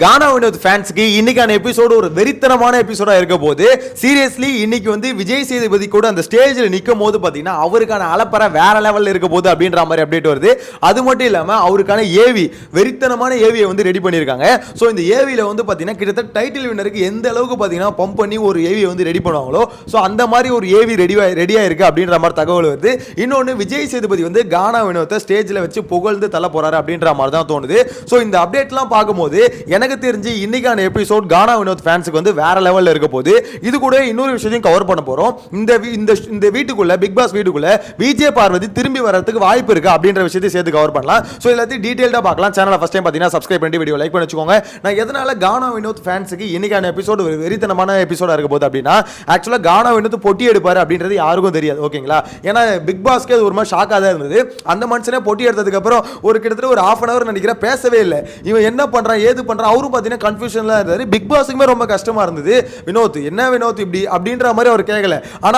கானா வினோத் ஃபேன்ஸ்க்கு இன்னைக்கான எபிசோடு ஒரு வெறித்தனமான எபிசோடா இருக்க போது. சீரியஸ்லி இன்னைக்கு வந்து விஜய் சேதுபதி கூட அந்த ஸ்டேஜில் நிற்கும் போது பார்த்தீங்கன்னா அவருக்கான அலப்பறை வேற லெவலில் இருக்க போது அப்படின்ற மாதிரி அப்டேட் வருது. அது மட்டும் இல்லாமல் அவருக்கான ஏவி வெறித்தனமான ஏவியை வந்து ரெடி பண்ணியிருக்காங்க. ஸோ இந்த ஏவியில் வந்து பார்த்தீங்கன்னா கிட்டத்தட்ட டைட்டில் வினருக்கு எந்த அளவுக்கு பார்த்தீங்கன்னா பம்ப் பண்ணி ஒரு ஏவியை வந்து ரெடி பண்ணுவாங்களோ ஸோ அந்த மாதிரி ஒரு ஏவி ரெடியாக இருக்குது அப்படின்ற மாதிரி தகவல் வருது. இன்னொன்று விஜய் சேதுபதி வந்து கானா வினோத்தை ஸ்டேஜில் வச்சு புகழ்ந்து தள்ள போறாரு அப்படின்ற மாதிரி தான் தோணுது. ஸோ இந்த அப்டேட்லாம் பார்க்கும்போது எனக்கு தெரிஞ்சு இன்னைக்கான எபிசோட் கானா வினோத் ஃபேன்ஸுக்கு வந்து வேற லெவலில் இருக்க போது. இது கூட இன்னொரு விஷயத்தையும் கவர் பண்ண போறோம். இந்த வீட்டுக்குள்ள பிக் பாஸ் வீட்டுக்குள்ள விஜய் பார்வதி திரும்பி வரதுக்கு வாய்ப்பு இருக்கு அப்படின்ற விஷயத்தை சேர்த்து கவர் பண்ணலாம். ஸோ எல்லாத்தையும் டீடைல்டா பார்க்கலாம். சேனலை ஃபர்ஸ்ட் டைம் பார்த்தீங்கன்னா சப்ஸ்கிரைப் பண்ணி வீடியோ லைக் பண்ணி வச்சுக்கோங்க. நான் எதனால கானா வினோத் ஃபேன்ஸுக்கு இன்னைக்கான எபிசோடு ஒரு வெறித்தனமான எபிசோடா இருக்க போது அப்படின்னா ஆக்சுவலா கானா வினோத் பொட்டி எடுப்பாரு அப்படின்றது யாருக்கும் தெரியாது. ஓகேங்களா? ஏன்னா பிக் பாஸ்க்கு ஒரு மாதிரி ஷாக்காக தான் இருந்தது. அந்த மனுஷனே பொட்டி எடுத்ததுக்கு அப்புறம் ஒரு கிட்டத்தட்ட ஒரு ஹாஃப் அன் அவர் நினைக்கிறேன் பேசவே இல்லை. இவன் என்ன பண்றான் ஏது பண்றான் அவரும் பார்த்தீங்கன்னா கன்ஃபியூஷன்லாம் இருந்தாரு. பிக் பாஸுக்குமே ரொம்ப கஷ்டமா இருந்தது. வினோத் என்ன வினோத் இப்படி அப்படின்ற மாதிரி அவர் கேட்கல. ஆனா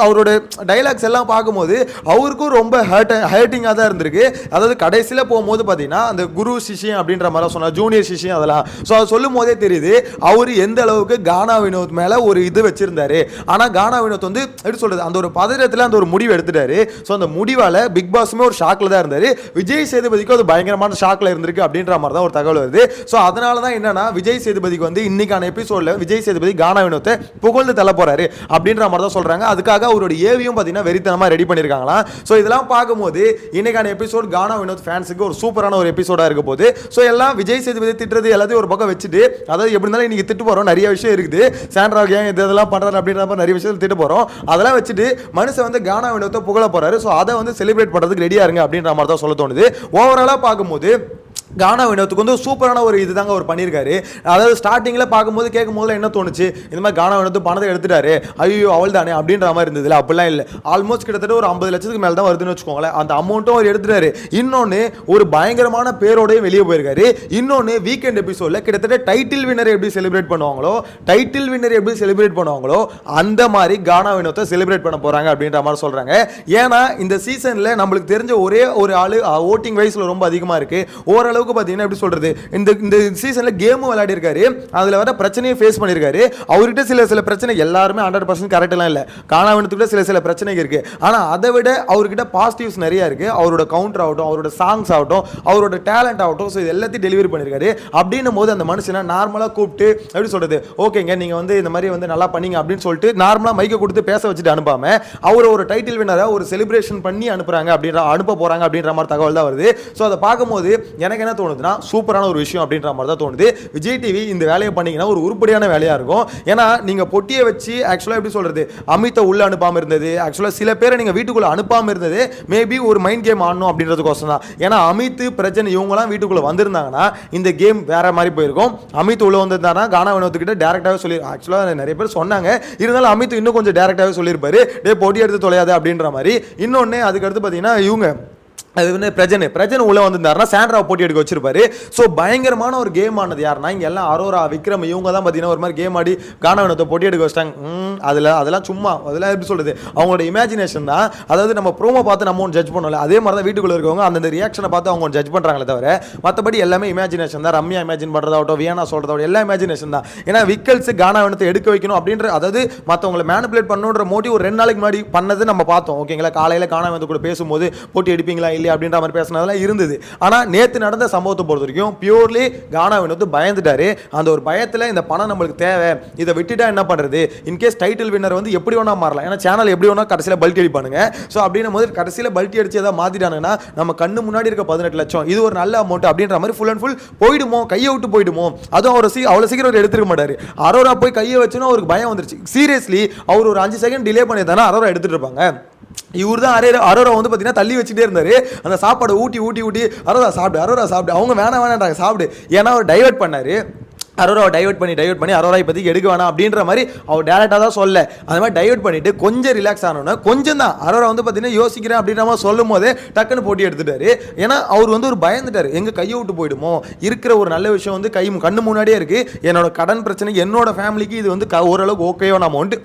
அவரோட டைலாக்ஸ் எல்லாம் பார்க்கும்போது அவருக்கும் ரொம்ப ஹர்ட்டிங்காக தான் இருந்திருக்கு. அதாவது கடைசியில் போகும்போது பார்த்தீங்கன்னா அந்த குரு சிஷியம் அப்படின்ற மாதிரி சொன்னார், ஜூனியர் சிஷியம் அதெல்லாம். ஸோ அதை சொல்லும் போதே தெரியுது அவர் எந்த அளவுக்கு கானா வினோத் மேல ஒரு இது வச்சிருந்தாரு. ஆனா கானா வினோத் வந்து எப்படி சொல்றது அந்த ஒரு பதற்றத்தில் அந்த ஒரு முடிவு எடுத்துட்டாரு. ஸோ அந்த முடிவால பிக் பாஸுமே ஒரு ஷாக்ல தான் இருந்தாரு. விஜய் சேதுபதிக்கு அது பயங்கரமான ஷாக்ல இருந்திருக்கு அப்படின்ற மாதிரி தான் ஒரு தகவல் வருது. ஸோ அதனால தான் என்னன்னா விஜய் சேதுபதிக்கு வந்து இன்னைக்கான எபிசோட்ல விஜய் சேதுபதி கானா வினோத்தை புகழ்ந்து தள்ள போறாரு அப்படின்ற மாதிரி தான் சொல்றாங்க. அதுக்காக அவருடைய ஏவியும் பார்த்தீங்கன்னா வெறித்தனமா ரெடி பண்ணிருக்காங்களா. ஸோ இதெல்லாம் பார்க்கும்போது இன்னைக்கான எபிசோட் கானா வினோத் ஃபேன்ஸுக்கு ஒரு சூப்பரான ஒரு எபிசோடா இருக்க போது. ஸோ எல்லாம் விஜய் சேதுபதி திட்டுறது எல்லாத்தையும் ஒரு பக்கம் வச்சுட்டு அதாவது எப்படி இருந்தாலும் இன்னைக்கு திட்டு போறோம் நிறைய விஷயம் இருக்குது. சாண்ட்ரா ஏன் இதெல்லாம் பண்றாரு அப்படின்ற மாதிரி நிறைய விஷயம் திட்டு போறோம். அதெல்லாம் வச்சுட்டு மனுஷன் வந்து கானா வினோத்தை புகழ போறாரு. ஸோ அதை வந்து செலிப்ரேட் பண்றதுக்கு ரெடியா இருங்க அப்படின்ற மாதிரி தான் சொல்ல தோணுது. ஓவராலா பார்க்கும்போது கானா வினோத்துக்கு வந்து சூப்பரான ஒரு இது தாங்க அவர் பண்ணியிருக்காரு. அதாவது ஸ்டார்டிங்கில் பார்க்கும்போது கேட்கும் போது என்ன தோணுச்சு, இந்த மாதிரி கானா வினோத்து பணத்தை எடுத்துட்டாரு ஐயோ அவள் தானே அப்படின்ற மாதிரி இருந்ததுல. அப்படிலாம் இல்லை. ஆல்மோஸ்ட் கிட்டத்தட்ட ஒரு 50 லட்சத்துக்கு மேலே தான் வருதுன்னு வச்சுக்கோங்களேன். அந்த அமௌண்ட்டும் அவர் எடுத்துட்டாரு. இன்னொன்று ஒரு பயங்கரமான பேரோடையும் வெளியே போயிருக்காரு. இன்னொன்று வீக்கெண்ட் எபிசோடில் கிட்டத்தட்ட டைட்டில் வினர் எப்படி செலிப்ரேட் பண்ணுவாங்களோ அந்த மாதிரி கானா வினோத்தை செலிப்ரேட் பண்ண போறாங்க அப்படின்ற மாதிரி சொல்றாங்க. ஏன்னா இந்த சீசன்ல நம்மளுக்கு தெரிஞ்ச ஒரே ஒரு ஆளு ஓட்டிங் வைஸ்ல ரொம்ப அதிகமாக இருக்கு. ஓரளவு பாத்தீங்கன்னா எப்படி சொல்றது இந்த சீசன்ல கேம் விளையாடி இருக்காரு. அதுல வர பிரச்சனையை ஃபேஸ் பண்ணிருக்காரு. அவர்கிட்ட சில பிரச்சனை எல்லாருமே 100% கரெக்ட் எல்லாம் இல்ல. கானா வினோத்துக்கிட்ட சில பிரச்சனைகள் இருக்கு. ஆனா அதை விட அவர்கிட்ட பாசிட்டிவ்ஸ் நிறைய இருக்கு. அவரோட கவுண்டர் ஆகட்டும், அவரோட சாங்ஸ் ஆகட்டும், அவரோட டேலண்ட் ஆகட்டும், ஸோ இது எல்லாத்தையும் டெலிவரி பண்ணிருக்காரு. அப்படின்னும் போது அந்த மனுஷனை நார்மலா கூப்பிட்டு எப்படி சொல்றது ஓகேங்க நீங்க வந்து இந்த மாதிரி வந்து நல்லா பண்ணீங்க அப்படின்னு சொல்லிட்டு நார்மலா மைக்க கொடுத்து பேச வச்சுட்டு அனுப்பாம அவர் ஒரு டைட்டில் வினரை ஒரு செலிப்ரேஷன் பண்ணி அனுப்ப போறாங்க அப்படின்ற மாதிரி தகவல் தான் வருது. ஸோ அதை பார்க்கும்போது எனக்கு என்ன தோணுதுன்னா சூப்பரான ஒரு விஷயம் அப்படின்ற மாதிரி தான் தோணுது. விஜய் டிவி இந்த வேலையை பண்ணீங்கன்னா ஒரு உருப்படியான வேலையா இருக்கும். ஏன்னா நீங்க பொட்டியை வச்சு ஆக்சுவலா எப்படி சொல்றது அமித்தை உள்ள அனுப்பாம இருந்தது, ஆக்சுவலா சில பேரை நீங்க வீட்டுக்குள்ள அனுப்பாம இருந்தது மேபி ஒரு மைண்ட் கேம் ஆடணும் அப்படின்றதுக்கோசம் தான். ஏன்னா அமித் பிரச்சனை இவங்கலாம் வீட்டுக்குள்ள வந்திருந்தாங்கன்னா இந்த கேம் வேற மாதிரி போயிருக்கும். அமித் உள்ள வந்திருந்தாங்கன்னா கானா வினோத்துக்கிட்ட டேரக்டாவே சொல்லி ஆக்சுவலா நிறைய பேர் சொன்னாங்க. இருந்தாலும் அமித் இன்னும் கொஞ்சம் டேரக்டாவே சொல்லியிருப்பாரு டே பொட்டி எடுத்து தொலையாது அப்படின்ற மாதிரி. இன்னொன்னு அதுக்கு அடுத்து பார்த்தீங்கன்னா இவங்க அது வந்து பிரஜன் உள்ள வந்திருந்தாருன்னா சாண்ட்ராவை போட்டி எடுக்க வச்சிருப்பாரு. ஸோ பயங்கரமான ஒரு கேம் ஆனது யாருன்னா இங்கே எல்லாம் அரோரா விக்ரம் இவங்க தான் பார்த்தீங்கன்னா ஒரு மாதிரி கேம் ஆடி கானா வினோத்தை போட்டி எடுக்க வச்சிட்டாங்க. அதெல்லாம் சும்மா அதெல்லாம் எப்படி சொல்றது அவங்களோட இமேஜினேஷன் தான். அதாவது நம்ம ப்ரோமோ பார்த்து நம்ம ஒன்று ஜட்ஜ் பண்ணல, அதே மாதிரி தான் வீட்டுக்குள்ள இருக்கவங்க அந்த ரியாக்ஷனை பார்த்து அவங்க ஜட்ஜ் பண்ணுறாங்களே தவிர மற்றபடி எல்லாமே இமேஜினேஷன் தான். ரம்யா இமேஜின் பண்ணுறதாகட்டும், வியானா சொல்றதாகட்டும் எல்லாம் இமேஜினேஷன் தான். ஏன்னா விக்கல்ஸ் கானா வினோத்தை எடுக்க வைக்கணும் அப்படின்ற அதாவது மற்றவங்களை மேனிபுலேட் பண்ணணுன்ற மோட்டிவ் ஒரு 2 நாளைக்கு முன்னாடி பண்ணது நம்ம பார்த்தோம். ஓகேங்களா? காலையில் கானா வினோத்து கூட பேசும்போது போட்டி எடுப்பீங்களா அப்படின்ற மாதிரி பேசினதெல்லாம் இருந்தது. ஆனா நேத்து நடந்த சம்பவத்தை பொறுத்த வரைக்கும் பியூர்லி கானா வினோத் பயந்துட்டாரு. அந்த ஒரு பயத்துல இந்த பணம் நம்மளுக்கு தேவை, இதை விட்டுட்டா என்ன பண்றது, இன்கேஸ் டைட்டில் வின்னர் வந்து எப்படி வேணா மாறலாம். ஏன்னா சேனல் எப்படி வேணா கடைசியில் பல்ட்டி அடிப்பானுங்க. ஸோ அப்படின்னும் போது கடைசியில் பல்ட்டி அடிச்சு ஏதாவது மாத்திட்டானுங்கன்னா நம்ம கண்ணு முன்னாடி இருக்க 18 லட்சம் இது ஒரு நல்ல அமௌண்ட் அப்படின்ற மாதிரி ஃபுல் அண்ட் ஃபுல் போயிடுமோ, கையை விட்டு போயிடுமோ. அதுவும் அவர் அவ்வளோ சீக்கிரம் எடுத்துக்க மாட்டாரு. அரோரா போய் கையை வச்சுன்னா அவருக்கு பயம் வந்துருச்சு. சீரியஸ்லி அவர் ஒரு 5 செகண்ட் டிலே பண்ணியிருந்தானா அரோரா எடுத்துட்டு இருப்பாங்க. இவர் தான் அரோரா வந்து பார்த்தீங்கன்னா தள்ளி வச்சுட்டே இருந்தாரு. அந்த சாப்பாடை ஊட்டி அரோரா சாப்பிடு அவங்க வேணான்றாங்க சாப்பிடு. ஏன்னா அவர் டைவர்ட் பண்ணாரு. அரோராவை டைவர்ட் பண்ணி அரோரா இப்போதைக்கு எடுக்க வேணாம் அப்படின்ற மாதிரி அவர் டேரக்டாக தான் சொல்ல. அந்த மாதிரி டைவர்ட் பண்ணிட்டு கொஞ்சம் ரிலாக்ஸ் ஆனோன்னா கொஞ்சம் தான் அரோரா வந்து பார்த்தீங்கன்னா யோசிக்கிறேன் அப்படின்ற மாதிரி சொல்லும் போதே டக்குன்னு போட்டி எடுத்துட்டாரு. ஏன்னா அவர் வந்து ஒரு பயந்துட்டார் எங்கே கையை விட்டு போயிடுமோ, இருக்கிற ஒரு நல்ல விஷயம் வந்து கண்ணு முன்னாடியே இருக்குது, என்னோட கடன் பிரச்சனைக்கு என்னோட ஃபேமிலிக்கு இது வந்து ஓரளவுக்கு ஓகேவான அமௌண்ட்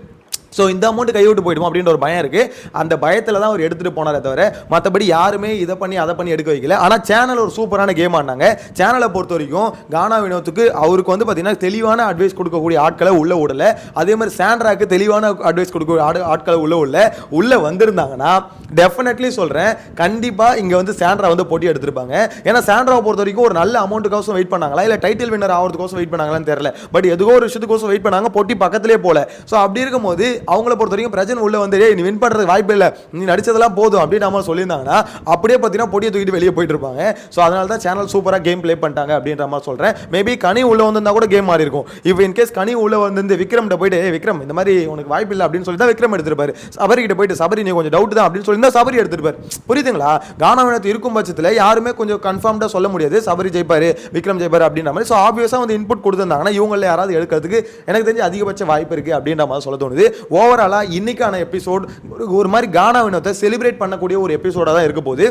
ஸோ இந்த அமௌண்ட் கைவிட்டு போயிடும் அப்படின்ற ஒரு பயம் இருக்குது. அந்த பயத்தில் தான் அவர் எடுத்துகிட்டு போனாரே தவிர மற்றபடி யாருமே இதை பண்ணி அதை பண்ணி எடுக்க வைக்கல. ஆனால் சேனல் ஒரு சூப்பரான கேம் ஆடினாங்க. சேனலை பொறுத்த வரைக்கும் கானா வினோத்துக்கு அவருக்கு வந்து பார்த்தீங்கன்னா தெளிவான அட்வைஸ் கொடுக்கக்கூடிய ஆட்களை உள்ள விடல. அதே மாதிரி சாண்ட்ராக்கு தெளிவான அட்வைஸ் கொடுக்கக்கூடிய ஆட்களை உள்ள வந்திருந்தாங்கன்னா டெஃபினெட்லி சொல்கிறேன், கண்டிப்பாக இங்கே வந்து சாண்ட்ரா வந்து போட்டி எடுத்திருப்பாங்க. ஏன்னா சாண்ட்ராவை பொறுத்த வரைக்கும் ஒரு நல்ல அமௌண்ட்டுக்கோசம் வெயிட் பண்ணாங்களா இல்லை டைட்டில் வின்னர் ஆகிறதுக்கோசம் வெயிட் பண்ணாங்களான்னு தெரியல. பட் எதுக்கோ ஒரு விஷயத்துக்கோசம் வெயிட் பண்ணாங்க, போட்டி பக்கத்திலே போல. ஸோ அப்படி இருக்கும்போது அவங்கள பொறுத்த வரைக்கும் பிரச்சனை உள்ள வந்து நீ வின் பண்றதுக்கு வாய்ப்பு இல்லை, நீ நடிச்சதெல்லாம் போதும் அப்படின்னு நம்ம சொல்லியிருந்தாங்கன்னா அப்படியே பார்த்தீங்கன்னா பொடியை தூக்கிட்டு வெளியே போயிட்டு இருப்பாங்க. ஸோ அதனால தான் சேனல் சூப்பராக கேம் ப்ளே பண்ணிட்டாங்க அப்படின்ற மாதிரி சொல்கிறேன். மேபி கனி உள்ள வந்திருந்தா கூட கேம் மாறி இருக்கும். இப்போ இன்கேஸ் கனி உள்ள வந்து விக்ரம் போயிட்டு விக்ரம் இந்த மாதிரி உனக்கு வாய்ப்பு இல்லை அப்படின்னு சொல்லி தான் விக்ரம் எடுத்திருப்பாரு. சபரி கிட்ட போயிட்டு சபரி நீ கொஞ்சம் டவுட் தான் அப்படின்னு சொல்லி தான் சபரி எடுத்திருப்பாரு. புரியுதுங்களா? கானா வினோத் இருக்கும் பட்சத்தில் யாருமே கொஞ்சம் கன்ஃபார்ம்டாக சொல்ல முடியாது சபரி ஜெயிப்பாரு விக்ரம் ஜெயிப்பாரு அப்படின்ற மாதிரி. ஸோ ஆப்வியஸாக வந்து இன்புட் கொடுத்துருந்தாங்கன்னா இவங்கள யாராவது எடுக்கிறதுக்கு எனக்கு தெரிஞ்சு அதிகபட்ச வாய்ப்பு இருக்குது அப்படின்ற மாதிரி சொல்ல தோணுது. ஓவராலா இன்னைக்கான எபிசோட் ஒரு மாதிரி கானா வினோத்தை செலிப்ரேட் பண்ணக்கூடிய ஒரு எபிசோடாக தான் இருக்க போது.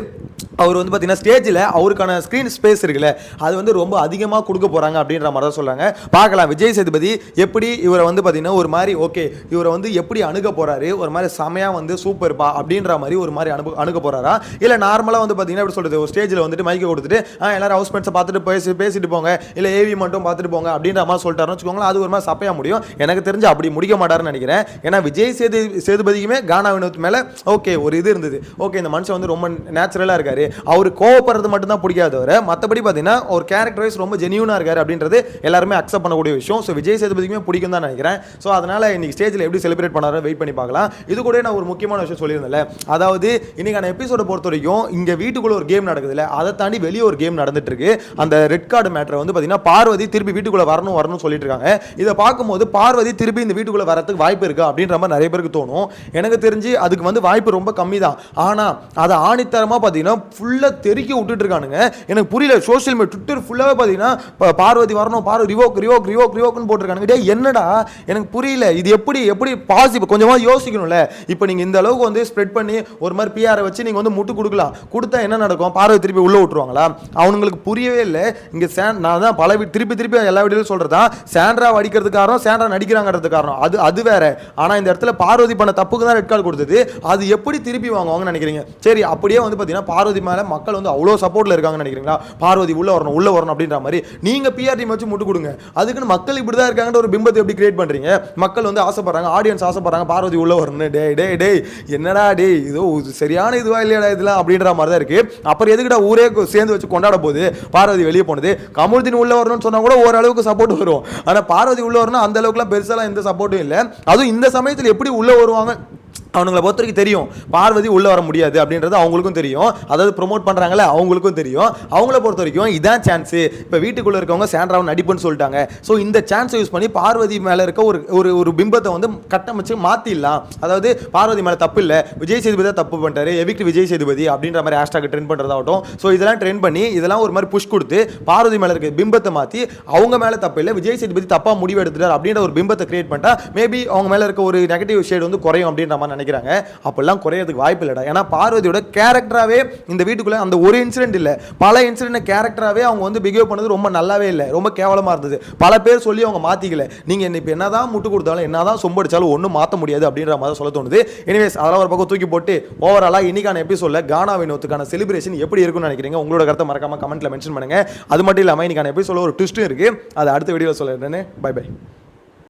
அவர் வந்து பார்த்தீங்கன்னா ஸ்டேஜில் அவருக்கான ஸ்க்ரீன் ஸ்பேஸ் இருக்குல்ல அது வந்து ரொம்ப அதிகமாக கொடுக்க போகிறாங்க அப்படின்ற மாதிரி தான் சொல்கிறாங்க. பார்க்கலாம் விஜய் சேதுபதி எப்படி இவரை வந்து பார்த்தீங்கன்னா ஒரு மாதிரி ஓகே இவரை வந்து எப்படி அணுக போகிறாரு, ஒரு மாதிரி செமையாக வந்து சூப்பர்ப்பா அப்படின்ற மாதிரி ஒரு மாதிரி அணுக போகிறாரா, இல்லை நார்மலாக வந்து பார்த்தீங்கன்னா எப்படி சொல்கிறது ஒரு ஸ்டேஜில் வந்துட்டு மைக்கை கொடுத்துட்டு எல்லாரும் ஹவுஸ் மேட்ஸை பார்த்துட்டு பேசிட்டு போங்க, இல்லை ஏவி மட்டும் பார்த்துட்டு போங்க அப்படின்ற மாதிரி சொல்லிட்டாருன்னு வச்சுக்கோங்களேன். அது ஒரு மாதிரி சப்பையாக முடியும். எனக்கு தெரிஞ்சு அப்படி முடிக்க மாட்டாருன்னு நினைக்கிறேன். ஏன்னா விஜய் சேதுபதிக்குமே கானா வினோத் மேலே ஓகே ஒரு இது இருந்தது. ஓகே இந்த மனுஷன் வந்து ரொம்ப நேச்சுரலாக இருக்காரு, அவரு கோவப்படுறது மட்டும் தான் பிடிக்காதவரை மற்றபடி பார்த்தீங்கன்னா ஒரு கேரக்டர் வைஸ் ரொம்ப ஜெனியூனாக இருக்காரு அப்படின்றது எல்லாருமே அக்செப்ட் பண்ணக்கூடிய விஷயம். ஸோ விஜய் சேதுபதிக்குமே பிடிக்கும் தான் நினைக்கிறேன். ஸோ அதனால் இன்னைக்கு ஸ்டேஜில் எப்படி செலிப்ரேட் பண்ணாரோ வெயிட் பண்ணி பார்க்கலாம். இது கூட நான் ஒரு முக்கியமான விஷயம் சொல்லியிருந்தேன்ல, அதாவது இன்னைக்கான எபிசோட பொறுத்த வரைக்கும் இங்கே வீட்டுக்குள்ள ஒரு கேம் நடக்குதுல்ல, அதை தாண்டி வெளியே ஒரு கேம் நடந்துட்டு இருக்கு. அந்த ரெட் கார்டு மேட்டரை வந்து பார்த்தீங்கன்னா பார்வதி திருப்பி வீட்டுக்குள்ள வரணும்னு சொல்லிட்டு இருக்காங்க. இதை பார்க்கும்போது பார்வதி திருப்பி இந்த வீட்டுக்குள்ள வரதுக்கு வாய்ப்பு இருக்கா அப்படின்ற மாதிரி நிறைய பேருக்கு தோணும். எனக்கு தெரிஞ்சு அதுக்கு வந்து வாய்ப்பு ரொம்ப கம்மி தான். ஆனால் அதை ஆணித்தரமாக பார்த்தீங்கன்னா ஃபுல்லாக தெருக்கி விட்டுட்டு இருக்கானுங்க. எனக்கு புரியல. சோஷியல் மீடியா ட்விட்டர் ஃபுல்லாகவே பார்த்தீங்கன்னா பார்வதி வரணும், ரிவோக்னு போட்டிருக்கானுங்க. டே என்னடா எனக்கு புரியல, இது எப்படி பாசிபிள் கொஞ்சமாக யோசிக்கணும்ல. இப்போ நீங்கள் இந்த அளவுக்கு வந்து ஸ்ப்ரெட் பண்ணி ஒரு மாதிரி பிஆரை வச்சு நீங்கள் வந்து முட்டு கொடுக்கலாம், கொடுத்தா என்ன நடக்கும், பார்வதி திருப்பி உள்ளே விட்டுருவாங்களா? அவங்களுக்கு புரியவே இல்லை. இங்கே நான் தான் திருப்பி எல்லா வீடியோவும் சொல்கிறதா சாண்ட்ரா அடிக்கிறதுக்கு காரணம் சாண்ட்ரா நடிக்கிறாங்கிறது காரணம் அது வேற. ஆனால் இந்த இடத்துல பார்வதி பண்ண தப்புக்கு தான் ரெட் கார்டு கொடுத்தது. அது எப்படி திருப்பி வாங்குவாங்கன்னு நினைக்கிறீங்க? சரி அப்படியே வந்து பார்த்தீங்கன்னா பார்வதி மேலே மக்கள் வந்து அவ்வளோ சப்போர்ட்ல இருக்காங்கன்னு நினைக்கிறீங்களா? பார்வதி உள்ள வரணும் அப்படின்ற மாதிரி நீங்க பிஆர் டீம் வச்சு முட்டு கொடுங்க. அதுக்குன்னு மக்கள் இப்படி தான் இருக்காங்கன்ற ஒரு பிம்பத்தை எப்படி கிரியேட் பண்றீங்க? மக்கள் வந்து ஆசைப்படுறாங்க, ஆடியன்ஸ் ஆசைப்படுறாங்க பார்வதி உள்ள வரணும். டே என்னடா டே இதோ சரியான இதுவா இல்லையா இதெல்லாம் அப்படின்ற மாதிரி தான் இருக்கு. அப்புறம் எதுக்குடா ஊரே சேர்ந்து வச்சு கொண்டாட போது பார்வதி வெளியே போனது? கமருதீன் உள்ள வரணும்னு சொன்னா கூட ஓரளவுக்கு சப்போர்ட் வரும். ஆனா பார்வதி உள்ள வரணும் அந்த அளவுக்குலாம் பெருசாலாம் எந்த சப்போர்ட்டும் இல்லை. அதுவும் இந்த சமயத்தில் எப்படி உள்ள வருவாங்க அவங்களை பொறுத்த வரைக்கும் தெரியும். பார்வதி உள்ள வர முடியாது அப்படின்றது அவங்களுக்கும் தெரியும். அதாவது ப்ரொமோட் பண்றாங்கல்ல அவங்களுக்கும் தெரியும். அவங்கள பொறுத்த வரைக்கும் இதான் சான்ஸ். இப்போ வீட்டுக்குள்ள இருக்கவங்க சாண்ட்ராவை நடிப்புன்னு சொல்லிட்டாங்க. ஸோ இந்த சான்ஸை யூஸ் பண்ணி பார்வதி மேலே இருக்க ஒரு பிம்பத்தை வந்து கட்டமைச்சு மாற்றிடலாம். அதாவது பார்வதி மேலே தப்பு இல்லை, விஜய் சேதுபதி தான் தப்பு பண்ணிட்டாரு, எவிக்ட் விஜய் சேதுபதி அப்படின்ற மாதிரி ஹேஷ்டாக் ட்ரெண்ட் பண்ணுறதாகட்டும். ஸோ இதெல்லாம் ட்ரெண்ட் பண்ணி இதெல்லாம் ஒரு மாதிரி புஷ் கொடுத்து பார்வதி மேலே இருக்க பிம்பத்தை மாற்றி அவங்க மேலே தப்பு இல்லை, விஜய் சேதுபதி தப்பாக முடிவு எடுத்துட்டார் அப்படின்ற ஒரு பிம்பத்தை கிரியேட் பண்ணிட்டா மேபி அவங்க மேலே இருக்க ஒரு நெகட்டிவ் ஷேட் வந்து குறையும் அப்படின்ற மாதிரி நினைக்கிறாங்க. அப்பெல்லாம் குறையறதுக்கு வாய்ப்பு இல்லடா. ஏன்னா பார்வதியோட கேரக்டராகவே இந்த வீட்டுக்குள்ள அந்த ஒரு இன்சிடென்ட் இல்லை, பல இன்சிடென்ட் கேரக்டராகவே அவங்க வந்து பிஹேவ் பண்ணது ரொம்ப நல்லாவே இல்லை, ரொம்ப கேவலமாக இருந்தது. பல பேர் சொல்லி அவங்க மாற்றிக்கல. நீங்கள் இப்போ என்னதான் முட்டு கொடுத்தாலும் என்னதான் சொம்படிச்சாலும் ஒன்றும் மாற்ற முடியாது அப்படின்ற மாதிரி சொல்ல தோணுது. எனிவேஸ் அதெல்லாம் ஒரு பக்கம் தூக்கி போட்டு ஓவராலாக இன்னைக்கான எபிசோடில் கானா வினோத்துக்கான செலிப்ரேஷன் எப்படி இருக்குன்னு நினைக்கிறீங்க? உங்களோட கருத்தை மறக்காம கமெண்ட்ல மென்ஷன் பண்ணுங்க. அது மட்டும் இல்லாமல் இன்னைக்கான எபிசோட ஒரு ட்விஸ்ட்டும் இருக்கு, அதை அடுத்த வீடியோவில் சொல்லிடுறேன்னு. By by.